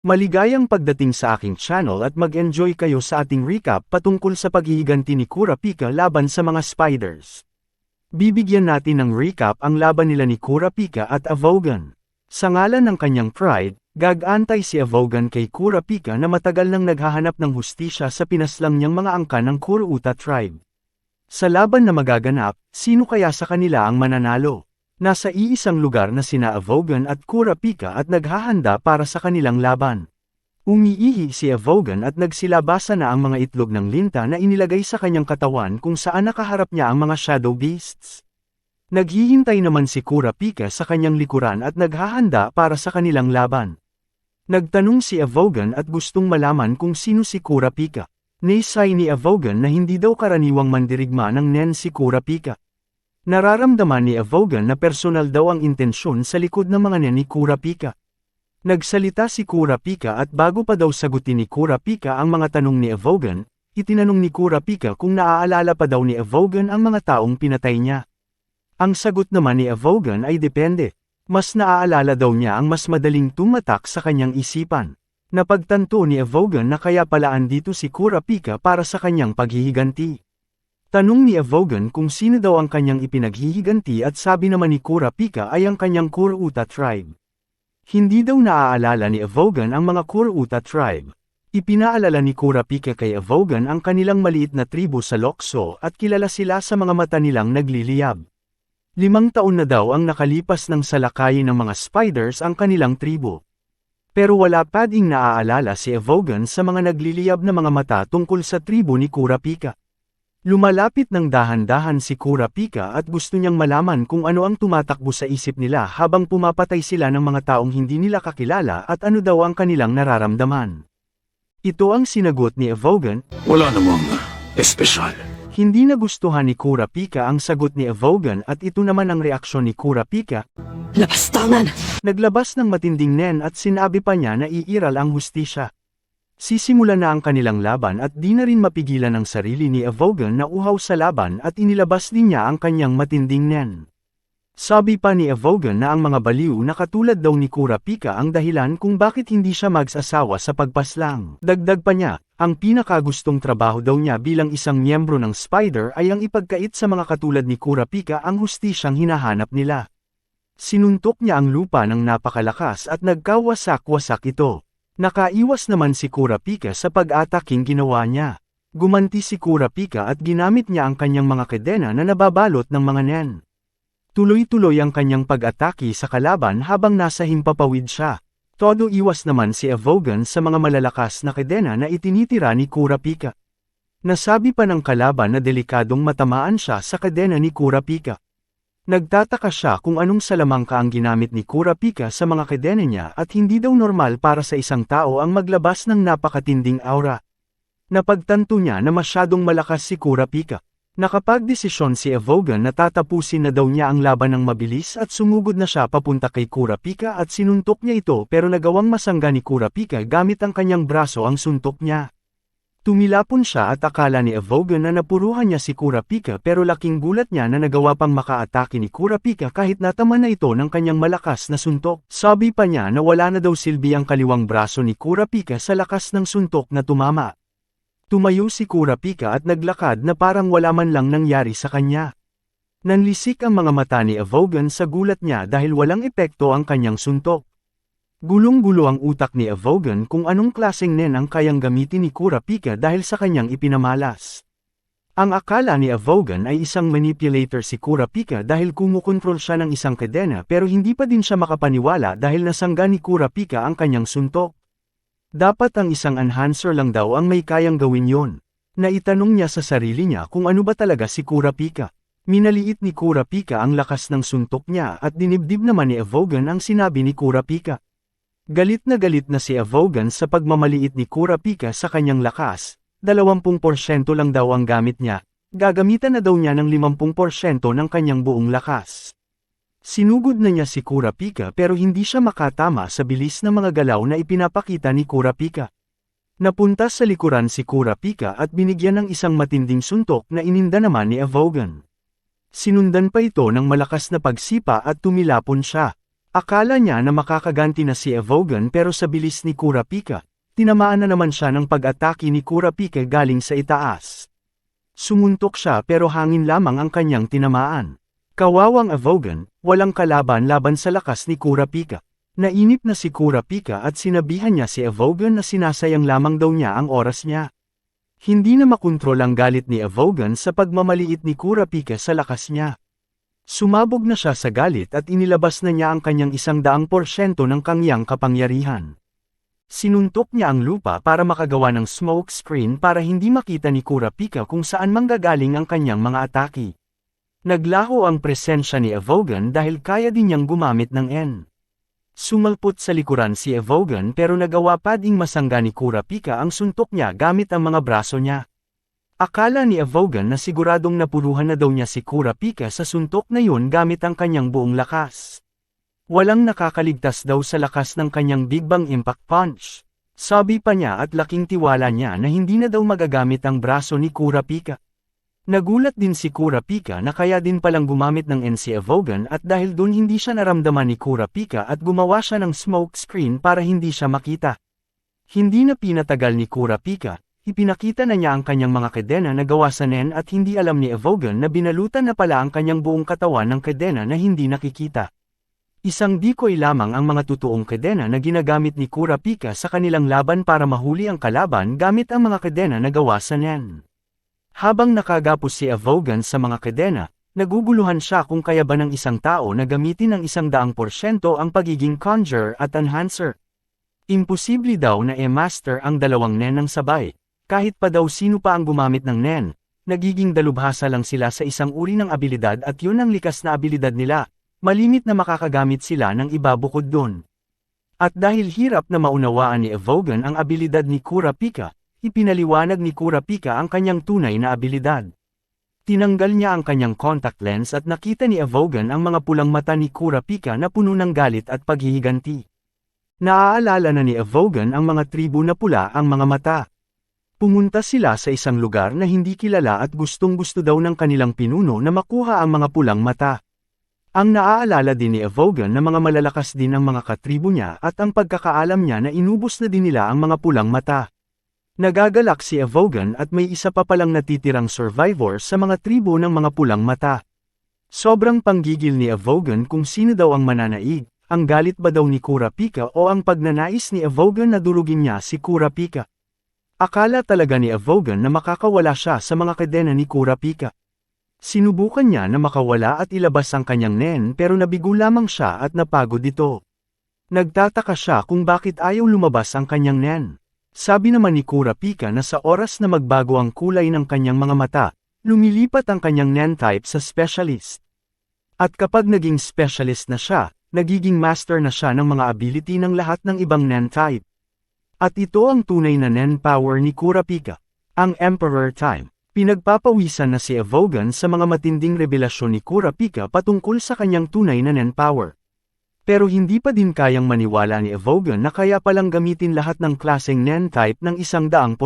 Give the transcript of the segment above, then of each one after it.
Maligayang pagdating sa aking channel at mag-enjoy kayo sa ating recap patungkol sa paghihiganti ni Kurapika laban sa mga spiders. Bibigyan natin ng recap ang laban nila ni Kurapika at Avogan. Sa ngalan ng kanyang pride, gag-antay si Avogan kay Kurapika na matagal nang naghahanap ng hustisya sa pinaslang niyang mga angkan ng Kuruuta tribe. Sa laban na magaganap, sino kaya sa kanila ang mananalo? Nasa iisang lugar na sina Avogan at Kurapika at naghahanda para sa kanilang laban. Umiihi si Avogan at nagsilabasa na ang mga itlog ng linta na inilagay sa kanyang katawan kung saan nakaharap niya ang mga shadow beasts. Naghihintay naman si Kurapika sa kanyang likuran at naghahanda para sa kanilang laban. Nagtanong si Avogan at gustong malaman kung sino si Kurapika. Naisay ni Avogan na hindi daw karaniwang mandirigma ng Nen si Kurapika. Nararamdaman ni Avogan na personal daw ang intensyon sa likod ng mga Nen ni Kurapika. Nagsalita si Kurapika at bago pa daw sagutin ni Kurapika ang mga tanong ni Avogan, itinanong ni Kurapika kung naaalala pa daw ni Avogan ang mga taong pinatay niya. Ang sagot naman ni Avogan ay depende. Mas naaalala daw niya ang mas madaling tumatak sa kanyang isipan. Napagtanto ni Avogan na kaya pala andito si Kurapika para sa kanyang paghihiganti. Tanong ni Avogan kung sino daw ang kanyang ipinaghihiganti at sabi naman ni Kurapika ay ang kanyang Kuruuta tribe. Hindi daw naaalala ni Avogan ang mga Kuruuta tribe. Ipinaalala ni Kurapika kay Avogan ang kanilang maliit na tribo sa Lokso at kilala sila sa mga mata nilang nagliliyab. 5 taon na daw ang nakalipas ng salakayin ng mga spiders ang kanilang tribo. Pero wala pa ding naaalala si Avogan sa mga nagliliyab na mga mata tungkol sa tribo ni Kurapika. Lumalapit ng dahan-dahan si Kurapika at gusto niyang malaman kung ano ang tumatakbo sa isip nila habang pumapatay sila ng mga taong hindi nila kakilala at ano daw ang kanilang nararamdaman. Ito ang sinagot ni Avogan. Wala namang espesyal. Hindi nagustuhan ni Kurapika ang sagot ni Avogan at ito naman ang reaksyon ni Kurapika. Lapastangan! Naglabas ng matinding nen at sinabi pa niya na iiral ang hustisya. Sisimulan na ang kanilang laban at di na rin mapigilan ang sarili ni Avogan na uhaw sa laban at inilabas din niya ang kanyang matinding nen. Sabi pa ni Avogan na ang mga baliw na katulad daw ni Kurapika ang dahilan kung bakit hindi siya magsasawa sa pagpaslang. Dagdag pa niya, ang pinakagustong trabaho daw niya bilang isang miyembro ng Spider ay ang ipagkait sa mga katulad ni Kurapika ang hustisyang hinahanap nila. Sinuntok niya ang lupa ng napakalakas at nagkawasak-wasak ito. Nakaiwas naman si Kurapika sa pag-ataking ginawa niya. Gumanti si Kurapika at ginamit niya ang kanyang mga kadena na nababalot ng mga nen. Tuloy-tuloy ang kanyang pag-atake sa kalaban habang nasa himpapawid siya. Todo iwas naman si Avogan sa mga malalakas na kadena na itinitira ni Kurapika. Nasabi pa ng kalaban na delikadong matamaan siya sa kadena ni Kurapika. Nagtataka siya kung anong salamangka ang ginamit ni Kurapika sa mga kadena niya at hindi daw normal para sa isang tao ang maglabas ng napakatinding aura. Napagtanto niya na masyadong malakas si Kurapika. Nakapagdesisyon si Avogan na tatapusin na daw niya ang laban ng mabilis at sumugod na siya papunta kay Kurapika at sinuntok niya ito pero nagawang masangga ni Kurapika gamit ang kanyang braso ang suntok niya. Tumilapon siya at akala ni Avogan na napuruhan niya si Kurapika pero laking gulat niya na nagawa pang makaatake ni Kurapika kahit natama na ito ng kanyang malakas na suntok. Sabi pa niya na wala na daw silbi ang kaliwang braso ni Kurapika sa lakas ng suntok na tumama. Tumayo si Kurapika at naglakad na parang wala man lang nangyari sa kanya. Nanlisik ang mga mata ni Avogan sa gulat niya dahil walang epekto ang kanyang suntok. Gulong-gulo ang utak ni Avogan kung anong klaseng nen ang kayang gamitin ni Kurapika dahil sa kanyang ipinamalas. Ang akala ni Avogan ay isang manipulator si Kurapika dahil kumukontrol siya ng isang kadena pero hindi pa din siya makapaniwala dahil nasangga ni Kurapika ang kanyang suntok. Dapat ang isang enhancer lang daw ang may kayang gawin yon. Naitanong niya sa sarili niya kung ano ba talaga si Kurapika. Minaliit ni Kurapika ang lakas ng suntok niya at dinibdib naman ni Avogan ang sinabi ni Kurapika. Galit na si Avogan sa pagmamaliit ni Kurapika sa kanyang lakas, 20% lang daw ang gamit niya, gagamitan na daw niya ng 50% ng kanyang buong lakas. Sinugod na niya si Kurapika pero hindi siya makatama sa bilis na mga galaw na ipinapakita ni Kurapika. Napunta sa likuran si Kurapika at binigyan ng isang matinding suntok na ininda naman ni Avogan. Sinundan pa ito ng malakas na pagsipa at tumilapon siya. Akala niya na makakaganti na si Evogan pero sa bilis ni Kurapika, tinamaan na naman siya ng pag-atake ni Kurapika galing sa itaas. Sumuntok siya pero hangin lamang ang kanyang tinamaan. Kawawang Evogan, walang kalaban laban sa lakas ni Kurapika. Nainip na si Kurapika at sinabihan niya si Evogan na sinasayang lamang daw niya ang oras niya. Hindi na makontrol ang galit ni Evogan sa pagmamaliit ni Kurapika sa lakas niya. Sumabog na siya sa galit at inilabas na niya ang kanyang 100% ng kanyang kapangyarihan. Sinuntok niya ang lupa para makagawa ng smoke screen para hindi makita ni Kurapika kung saan manggagaling ang kanyang mga atake. Naglaho ang presensya ni Evogan dahil kaya din niyang gumamit ng N. Sumalpot sa likuran si Evogan pero nagawa pa ding masangga ni Kurapika ang suntok niya gamit ang mga braso niya. Akala ni Evogan na siguradong napuruhan na daw niya si Kurapika sa suntok na yun gamit ang kanyang buong lakas. Walang nakakaligtas daw sa lakas ng kanyang Big Bang Impact Punch. Sabi pa niya at laking tiwala niya na hindi na daw magagamit ang braso ni Kurapika. Nagulat din si Kurapika na kaya din palang gumamit ng NC Evogan at dahil dun hindi siya naramdaman ni Kurapika at gumawa siya ng smoke screen para hindi siya makita. Hindi na pinatagal ni Kurapika, ipinakita na niya ang kanyang mga kadena na gawa sa Nen at hindi alam ni Evogan na binalutan na pala ang kanyang buong katawan ng kadena na hindi nakikita. Isang decoy lamang ang mga totoong kadena na ginagamit ni Kurapika sa kanilang laban para mahuli ang kalaban gamit ang mga kadena na gawa sa Nen. Habang nakagapos si Evogan sa mga kadena, naguguluhan siya kung kaya ba ng isang tao na gamitin ng 100% ang pagiging conjurer at enhancer. Imposible daw na e-master ang dalawang Nen ng sabay, kahit pa daw sino pa ang gumamit ng Nen, nagiging dalubhasa lang sila sa isang uri ng abilidad at yun ang likas na abilidad nila, malimit na makakagamit sila ng iba bukod dun. At dahil hirap na maunawaan ni Evogan ang abilidad ni Kurapika, ipinaliwanag ni Kurapika ang kanyang tunay na abilidad. Tinanggal niya ang kanyang contact lens at nakita ni Evogan ang mga pulang mata ni Kurapika na puno ng galit at paghihiganti. Naaalala na ni Evogan ang mga tribu na pula ang mga mata. Pumunta sila sa isang lugar na hindi kilala at gustong-gusto daw ng kanilang pinuno na makuha ang mga pulang mata. Ang naaalala din ni Evogan na mga malalakas din ang mga katribo niya at ang pagkakaalam niya na inubos na din nila ang mga pulang mata. Nagagalak si Evogan at may isa pa palang natitirang survivor sa mga tribo ng mga pulang mata. Sobrang panggigil ni Evogan kung sino daw ang mananaig, ang galit ba daw ni Kurapika o ang pagnanais ni Evogan na durugin niya si Kurapika. Akala talaga ni Evogan na makakawala siya sa mga kadena ni Kurapika. Sinubukan niya na makawala at ilabas ang kanyang Nen pero nabigo lamang siya at napagod ito. Nagtataka siya kung bakit ayaw lumabas ang kanyang Nen. Sabi naman ni Kurapika na sa oras na magbago ang kulay ng kanyang mga mata, lumilipat ang kanyang Nen type sa specialist. At kapag naging specialist na siya, nagiging master na siya ng mga ability ng lahat ng ibang Nen type. At ito ang tunay na Nen power ni Kurapika, ang Emperor Time. Pinagpapawisan na si Evogan sa mga matinding revelasyon ni Kurapika patungkol sa kanyang tunay na Nen power. Pero hindi pa din kayang maniwala ni Evogan na kaya palang gamitin lahat ng klaseng Nen type ng 100%.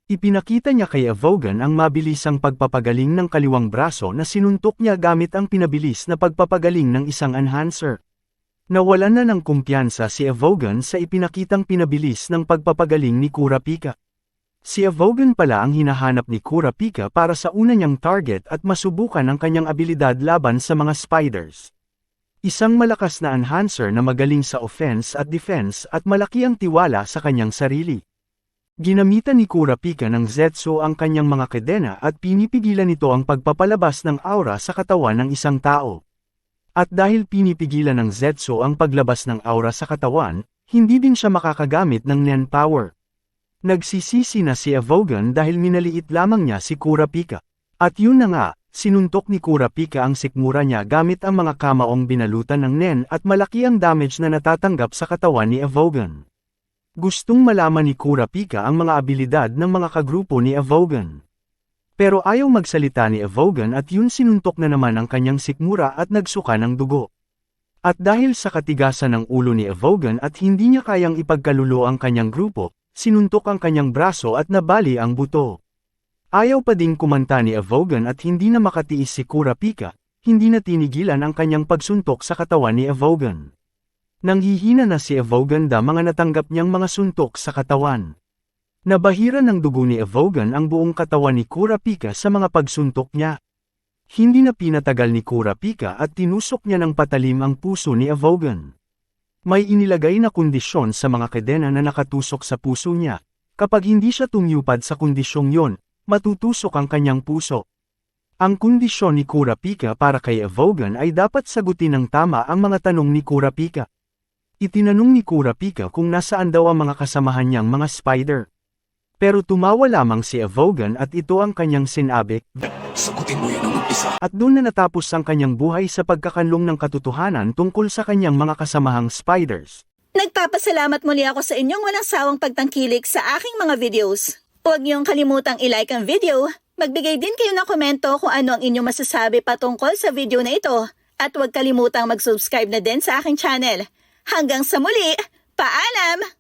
Ipinakita niya kay Evogan ang mabilisang pagpapagaling ng kaliwang braso na sinuntok niya gamit ang pinabilis na pagpapagaling ng isang enhancer. Nawalan na ng kumpiyansa si Evogan sa ipinakitang pinabilis ng pagpapagaling ni Kurapika. Si Evogan pala ang hinahanap ni Kurapika para sa una niyang target at masubukan ang kanyang abilidad laban sa mga spiders. Isang malakas na enhancer na magaling sa offense at defense at malaki ang tiwala sa kanyang sarili. Ginamitan ni Kurapika ng Zetsu ang kanyang mga kadena at pinipigilan nito ang pagpapalabas ng aura sa katawan ng isang tao. At dahil pinipigilan ng Zetsu ang paglabas ng aura sa katawan, hindi din siya makakagamit ng Nen power. Nagsisisi na si Evogan dahil minaliit lamang niya si Kurapika. At yun na nga, sinuntok ni Kurapika ang sikmura niya gamit ang mga kamaong binalutan ng Nen at malaki ang damage na natatanggap sa katawan ni Evogan. Gustong malaman ni Kurapika ang mga abilidad ng mga kagrupo ni Evogan. Pero ayaw magsalita ni Evogan at yun sinuntok na naman ang kanyang sikmura at nagsuka ng dugo. At dahil sa katigasan ng ulo ni Evogan at hindi niya kayang ipagkalulo ang kanyang grupo, sinuntok ang kanyang braso at nabali ang buto. Ayaw pa ding kumanta ni Evogan at hindi na makatiis si Kurapika, hindi na tinigilan ang kanyang pagsuntok sa katawan ni Evogan. Nanghihina na si Evogan mga natanggap niyang mga suntok sa katawan. Nabahira ng dugo ni Evogan ang buong katawan ni Kurapika sa mga pagsuntok niya. Hindi na pinatagal ni Kurapika at tinusok niya ng patalim ang puso ni Evogan. May inilagay na kondisyon sa mga kadena na nakatusok sa puso niya. Kapag hindi siya tumyupad sa kondisyong yon, matutusok ang kanyang puso. Ang kondisyon ni Kurapika para kay Evogan ay dapat sagutin ng tama ang mga tanong ni Kurapika. Itinanong ni Kurapika kung nasaan daw ang mga kasamahan niyang mga spider. Pero tumawa lamang si Evogan at ito ang kanyang sinabi. Sagutin mo yun ang mag-isa. At doon na natapos ang kanyang buhay sa pagkakanlong ng katotohanan tungkol sa kanyang mga kasamahang spiders. Nagpapasalamat muli ako sa inyong walang sawang pagtangkilik sa aking mga videos. Huwag niyong kalimutang i-like ang video, magbigay din kayo ng komento kung ano ang inyong masasabi patungkol sa video na ito, at huwag kalimutang mag-subscribe na din sa aking channel. Hanggang sa muli, paalam!